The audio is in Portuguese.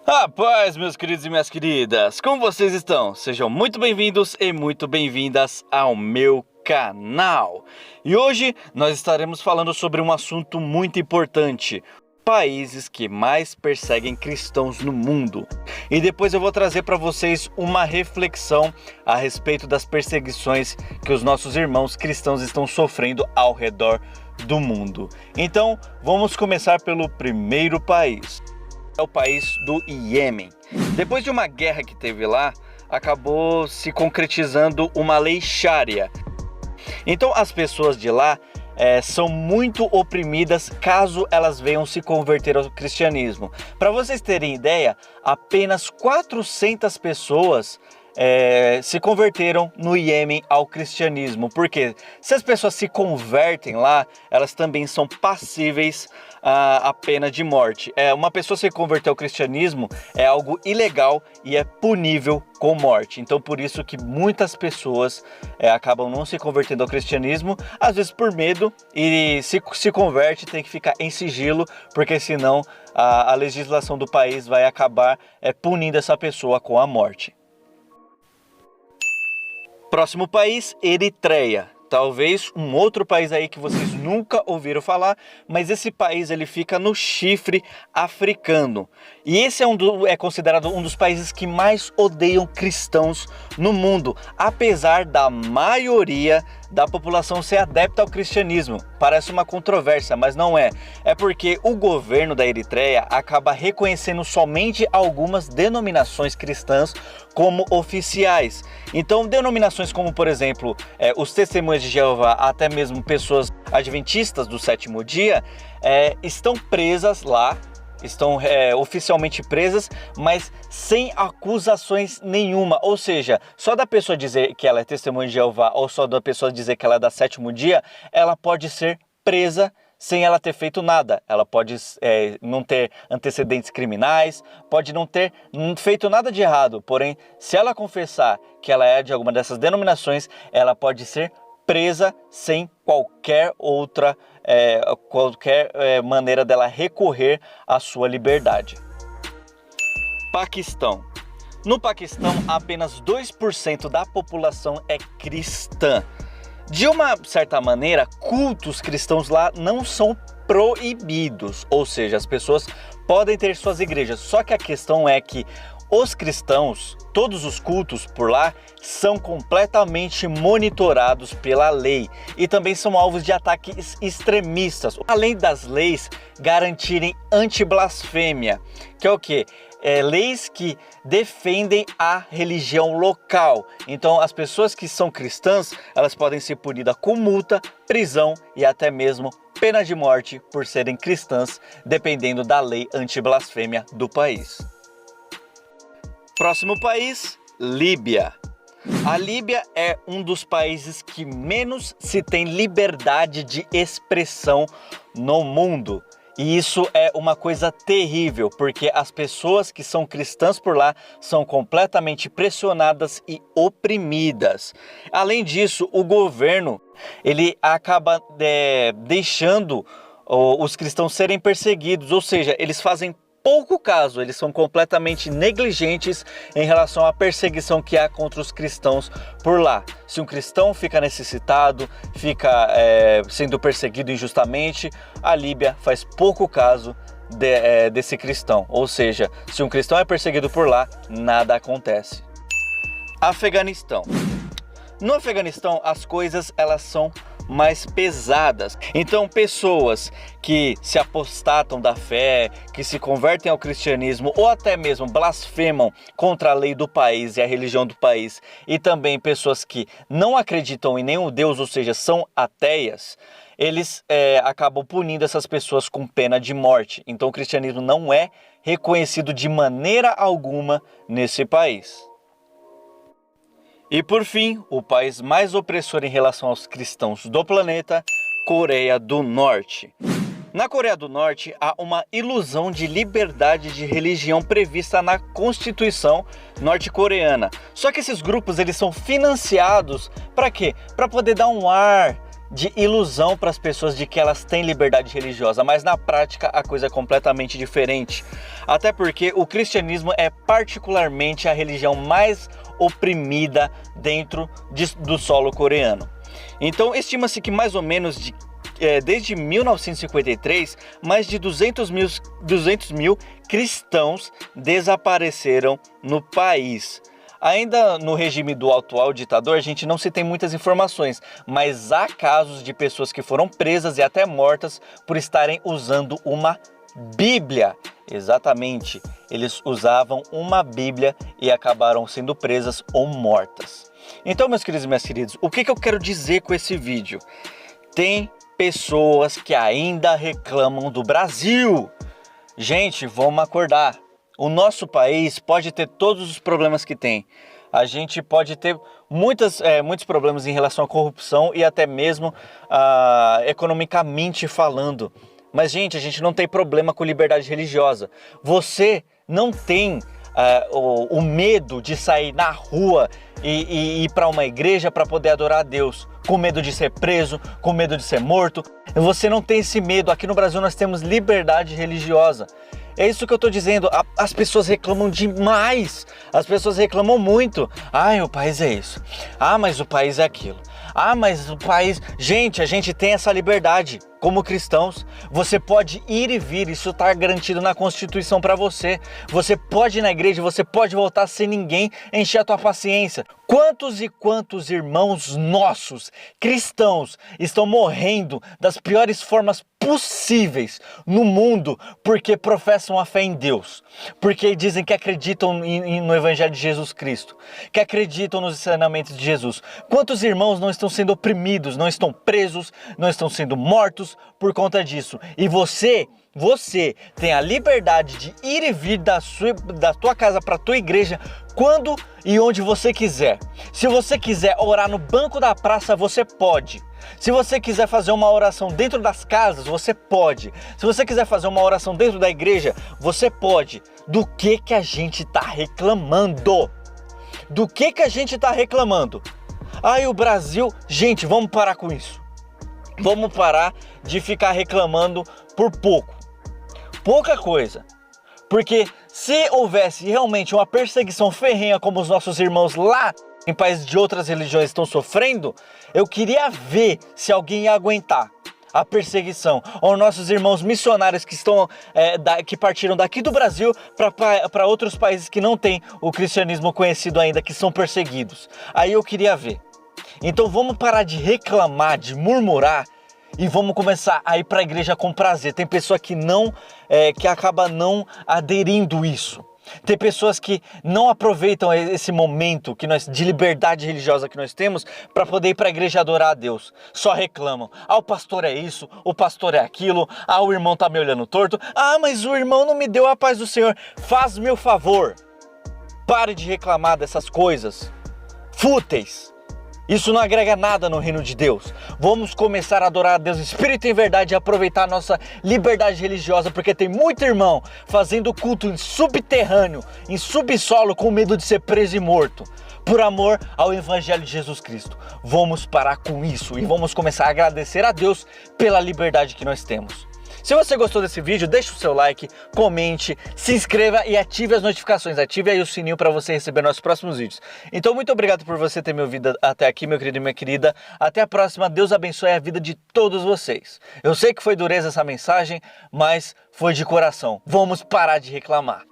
Rapaz, meus queridos e minhas queridas, como vocês estão? Sejam muito bem-vindos e muito bem-vindas ao meu canal. E hoje nós estaremos falando sobre um assunto muito importante: países que mais perseguem cristãos no mundo. E depois eu vou trazer para vocês uma reflexão a respeito das perseguições que os nossos irmãos cristãos estão sofrendo ao redor do mundo. Então, vamos começar pelo primeiro país. É o país do Iêmen. Depois de uma guerra que teve lá, acabou se concretizando uma lei Sharia. Então as pessoas de lá são muito oprimidas caso elas venham se converter ao cristianismo. Para vocês terem ideia, apenas 400 pessoas se converteram no Iêmen ao cristianismo. Porque se as pessoas se convertem lá, elas também são passíveis à pena de morte. Uma pessoa se converter ao cristianismo é algo ilegal e é punível com morte. Então por isso que muitas pessoas acabam não se convertendo ao cristianismo, às vezes por medo, e se converte tem que ficar em sigilo, porque senão a legislação do país vai acabar punindo essa pessoa com a morte. Próximo país, Eritreia. Talvez um outro país aí que vocês nunca ouviram falar, mas esse país ele fica no chifre africano. E esse é considerado um dos países que mais odeiam cristãos no mundo, apesar da maioria da população ser adepta ao cristianismo. Parece uma controvérsia, mas não é. É porque o governo da Eritreia acaba reconhecendo somente algumas denominações cristãs como oficiais. Então, denominações como, por exemplo, os Testemunhas de Jeová, até mesmo pessoas adventistas do sétimo dia, estão presas lá, estão oficialmente presas, mas sem acusações nenhuma. Ou seja, só da pessoa dizer que ela é Testemunha de Jeová ou só da pessoa dizer que ela é da sétimo dia, ela pode ser presa sem ela ter feito nada. Ela pode não ter antecedentes criminais, pode não ter feito nada de errado. Porém, se ela confessar que ela é de alguma dessas denominações, ela pode ser presa sem qualquer outra maneira dela recorrer à sua liberdade. Paquistão. No Paquistão, apenas 2% da população é cristã. De uma certa maneira, cultos cristãos lá não são proibidos, ou seja, as pessoas podem ter suas igrejas. Só que a questão é que os cristãos, todos os cultos por lá, são completamente monitorados pela lei e também são alvos de ataques extremistas, além das leis garantirem anti-blasfêmia, que é o quê? Leis que defendem a religião local. Então as pessoas que são cristãs, elas podem ser punidas com multa, prisão e até mesmo pena de morte por serem cristãs, dependendo da lei anti-blasfêmia do país. Próximo país, Líbia. A Líbia é um dos países que menos se tem liberdade de expressão no mundo. E isso é uma coisa terrível, porque as pessoas que são cristãs por lá são completamente pressionadas e oprimidas. Além disso, o governo ele acaba deixando os cristãos serem perseguidos, ou seja, eles fazem pouco caso, eles são completamente negligentes em relação à perseguição que há contra os cristãos por lá. Se um cristão fica necessitado, fica sendo perseguido injustamente, a Líbia faz pouco caso desse cristão. Ou seja, se um cristão é perseguido por lá, nada acontece. Afeganistão. No Afeganistão, as coisas elas são mais pesadas. Então pessoas que se apostatam da fé, que se convertem ao cristianismo ou até mesmo blasfemam contra a lei do país e a religião do país, e também pessoas que não acreditam em nenhum Deus, ou seja, são ateias, eles acabam punindo essas pessoas com pena de morte. Então o cristianismo não é reconhecido de maneira alguma nesse país. E por fim, o país mais opressor em relação aos cristãos do planeta, Coreia do Norte. Na Coreia do Norte, há uma ilusão de liberdade de religião prevista na Constituição norte-coreana. Só que esses grupos eles são financiados para quê? Para poder dar um ar de ilusão para as pessoas de que elas têm liberdade religiosa, mas na prática a coisa é completamente diferente. Até porque o cristianismo é particularmente a religião mais oprimida dentro do solo coreano. Então estima-se que mais ou menos desde 1953, mais de 200 mil cristãos desapareceram no país. Ainda no regime do atual ditador, a gente não se tem muitas informações, mas há casos de pessoas que foram presas e até mortas por estarem usando uma Bíblia. Exatamente, eles usavam uma Bíblia e acabaram sendo presas ou mortas. Então, meus queridos e minhas queridas, o que eu quero dizer com esse vídeo? Tem pessoas que ainda reclamam do Brasil. Gente, vamos acordar. O nosso país pode ter todos os problemas que tem. A gente pode ter muitos problemas em relação à corrupção e até mesmo economicamente falando. Mas, gente, a gente não tem problema com liberdade religiosa. Você não tem o medo de sair na rua e ir para uma igreja para poder adorar a Deus, com medo de ser preso, com medo de ser morto. Você não tem esse medo. Aqui no Brasil nós temos liberdade religiosa. É isso que eu estou dizendo, as pessoas reclamam demais, as pessoas reclamam muito. O país é isso, mas o país é aquilo, mas o país... Gente, a gente tem essa liberdade como cristãos, você pode ir e vir, isso está garantido na Constituição para você. Você pode ir na igreja, você pode voltar sem ninguém encher a tua paciência. Quantos e quantos irmãos nossos, cristãos, estão morrendo das piores formas possíveis no mundo porque professam a fé em Deus, porque dizem que acreditam no Evangelho de Jesus Cristo, que acreditam nos ensinamentos de Jesus. Quantos irmãos não estão sendo oprimidos, não estão presos, não estão sendo mortos por conta disso? E você tem a liberdade de ir e vir da tua casa para a tua igreja quando e onde você quiser. Se você quiser orar no banco da praça, você pode. Se você quiser fazer uma oração dentro das casas, você pode. Se você quiser fazer uma oração dentro da igreja, você pode. Do que a gente está reclamando? Do que a gente está reclamando? O Brasil... Gente, vamos parar com isso. Vamos parar de ficar reclamando por pouca coisa. Porque se houvesse realmente uma perseguição ferrenha como os nossos irmãos lá em países de outras religiões estão sofrendo, eu queria ver se alguém ia aguentar a perseguição. Ou nossos irmãos missionários que partiram daqui do Brasil para outros países que não têm o cristianismo conhecido ainda, que são perseguidos. Aí eu queria ver. Então vamos parar de reclamar, de murmurar, e vamos começar a ir para a igreja com prazer. Tem pessoa que acaba não aderindo isso. Tem pessoas que não aproveitam esse momento de liberdade religiosa que nós temos para poder ir para a igreja adorar a Deus. Só reclamam. O pastor é isso, o pastor é aquilo, o irmão tá me olhando torto. Mas o irmão não me deu a paz do Senhor. Faz-me o favor. Pare de reclamar dessas coisas fúteis. Isso não agrega nada no reino de Deus. Vamos começar a adorar a Deus em espírito e em verdade e aproveitar a nossa liberdade religiosa, porque tem muito irmão fazendo culto em subterrâneo, em subsolo, com medo de ser preso e morto, por amor ao Evangelho de Jesus Cristo. Vamos parar com isso e vamos começar a agradecer a Deus pela liberdade que nós temos. Se você gostou desse vídeo, deixe o seu like, comente, se inscreva e ative as notificações. Ative aí o sininho para você receber nossos próximos vídeos. Então, muito obrigado por você ter me ouvido até aqui, meu querido e minha querida. Até a próxima. Deus abençoe a vida de todos vocês. Eu sei que foi dureza essa mensagem, mas foi de coração. Vamos parar de reclamar.